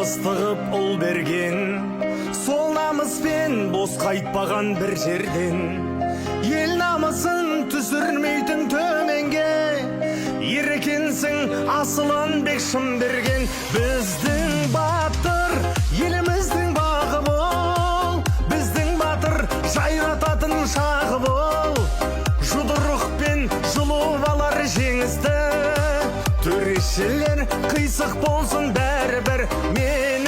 ыстығып ұл берген, сол намыспен бос қайтпаған бір жерден. Ел намысын түсірмейтін төменге, ерекенсің асылын бек шын берген. Біздің батыр еліміздің бағы бол, біздің батыр жайрататын шағы бол. Жұдырықпен жұлып алар жеңісті, төрешілер қисық болсын бәрібір. Мен